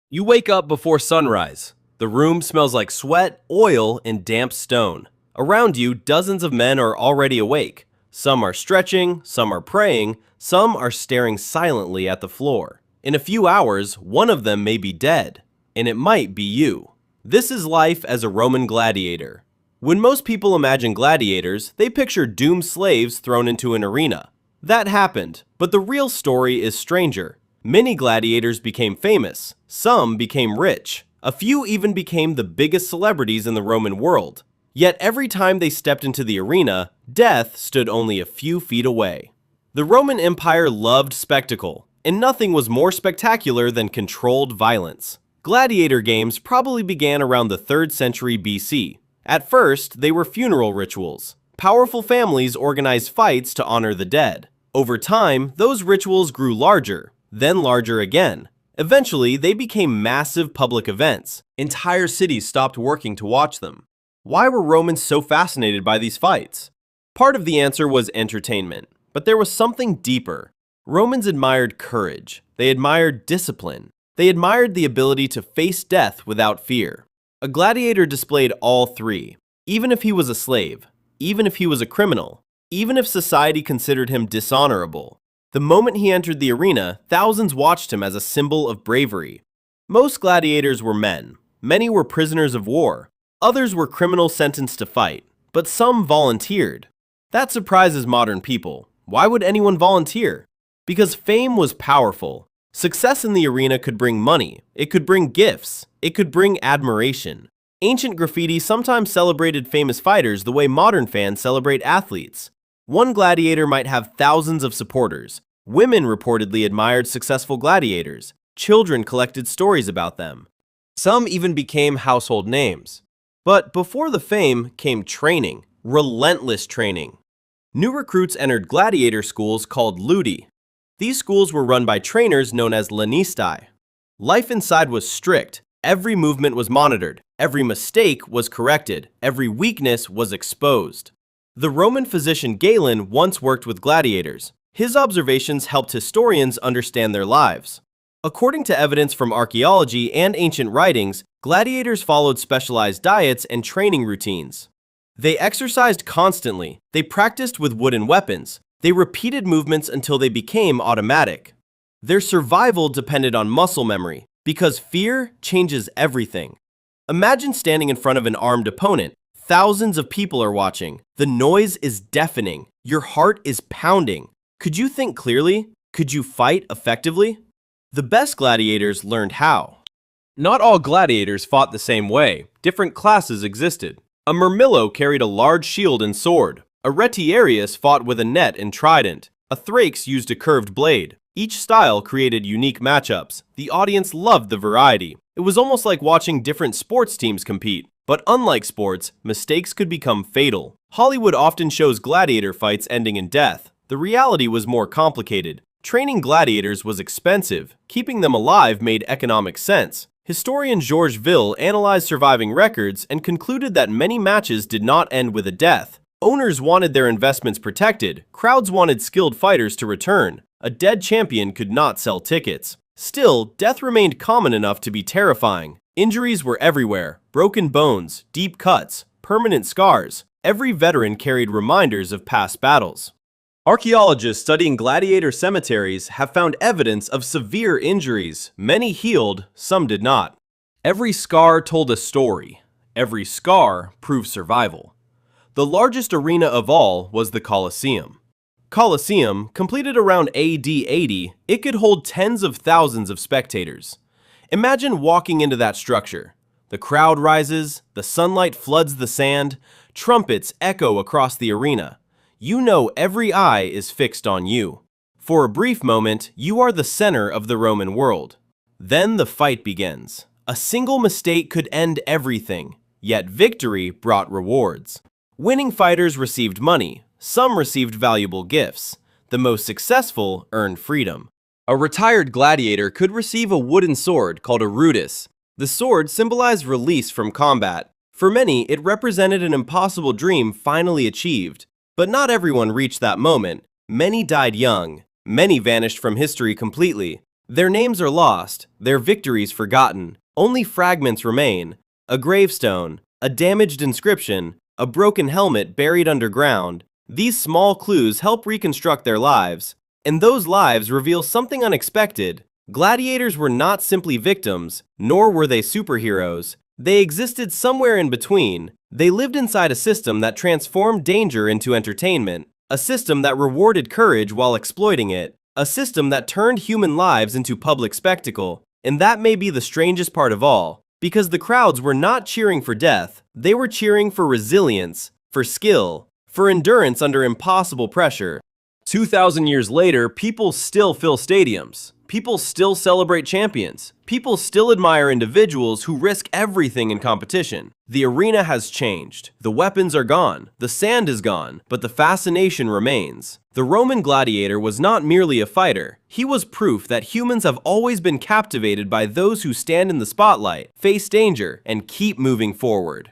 You wake up before sunrise. The room smells like sweat, oil, and damp stone. Around you, dozens of men are already awake. Some are stretching, some are praying, some are staring silently at the floor. In a few hours, one of them may be dead, and it might be you. This is life as a Roman gladiator. When most people imagine gladiators, they picture doomed slaves thrown into an arena. That happened, but the real story is stranger. Many gladiators became famous, some became rich, a few even became the biggest celebrities in the Roman world. Yet every time they stepped into the arena, death stood only a few feet away. The Roman Empire loved spectacle, and nothing was more spectacular than controlled violence. Gladiator games probably began around the 3rd century BC. At first, they were funeral rituals. Powerful families organized fights to honor the dead. Over time, those rituals grew larger, then larger again. Eventually, they became massive public events. Entire cities stopped working to watch them. Why were Romans so fascinated by these fights? Part of the answer was entertainment, but there was something deeper. Romans admired courage. They admired discipline. They admired the ability to face death without fear. A gladiator displayed all three, even if he was a slave, even if he was a criminal, even if society considered him dishonorable. The moment he entered the arena, thousands watched him as a symbol of bravery. Most gladiators were men. Many were prisoners of war. Others were criminals sentenced to fight, but some volunteered. That surprises modern people. Why would anyone volunteer? Because fame was powerful. Success in the arena could bring money. It could bring gifts. It could bring admiration. Ancient graffiti sometimes celebrated famous fighters the way modern fans celebrate athletes. One gladiator might have thousands of supporters. Women reportedly admired successful gladiators. Children collected stories about them. Some even became household names. But before the fame came training, relentless training. New recruits entered gladiator schools called ludi. These schools were run by trainers known as lanistae. Life inside was strict. Every movement was monitored. Every mistake was corrected. Every weakness was exposed. The Roman physician Galen once worked with gladiators. His observations helped historians understand their lives. According to evidence from archaeology and ancient writings, gladiators followed specialized diets and training routines. They exercised constantly. They practiced with wooden weapons. They repeated movements until they became automatic. Their survival depended on muscle memory, because fear changes everything. Imagine standing in front of an armed opponent. Thousands of people are watching. The noise is deafening. Your heart is pounding. Could you think clearly? Could you fight effectively? The best gladiators learned how. Not all gladiators fought the same way. Different classes existed. A murmillo carried a large shield and sword. A retiarius fought with a net and trident. A thrax used a curved blade. Each style created unique matchups. The audience loved the variety. It was almost like watching different sports teams compete. But unlike sports, mistakes could become fatal. Hollywood often shows gladiator fights ending in death. The reality was more complicated. Training gladiators was expensive. Keeping them alive made economic sense. Historian Georges Ville analyzed surviving records and concluded that many matches did not end with a death. Owners wanted their investments protected. Crowds wanted skilled fighters to return. A dead champion could not sell tickets. Still, death remained common enough to be terrifying. Injuries were everywhere. Broken bones, deep cuts, permanent scars. Every veteran carried reminders of past battles. Archaeologists studying gladiator cemeteries have found evidence of severe injuries. Many healed, some did not. Every scar told a story. Every scar proved survival. The largest arena of all was the Colosseum. Colosseum, completed around AD 80, it could hold tens of thousands of spectators. Imagine walking into that structure. The crowd rises, the sunlight floods the sand, trumpets echo across the arena. You know every eye is fixed on you. For a brief moment, you are the center of the Roman world. Then the fight begins. A single mistake could end everything, yet victory brought rewards. Winning fighters received money. Some received valuable gifts. The most successful earned freedom. A retired gladiator could receive a wooden sword called a rudis. The sword symbolized release from combat. For many, it represented an impossible dream finally achieved. But not everyone reached that moment. Many died young. Many vanished from history completely. Their names are lost, their victories forgotten. Only fragments remain: a gravestone, a damaged inscription, a broken helmet buried underground. These small clues help reconstruct their lives, and those lives reveal something unexpected. Gladiators were not simply victims, nor were they superheroes. They existed somewhere in between. They lived inside a system that transformed danger into entertainment, a system that rewarded courage while exploiting it, a system that turned human lives into public spectacle. And that may be the strangest part of all, because the crowds were not cheering for death, they were cheering for resilience, for skill, for endurance under impossible pressure. 2,000 years later, people still fill stadiums. People still celebrate champions. People still admire individuals who risk everything in competition. The arena has changed. The weapons are gone. The sand is gone. But the fascination remains. The Roman gladiator was not merely a fighter. He was proof that humans have always been captivated by those who stand in the spotlight, face danger, and keep moving forward.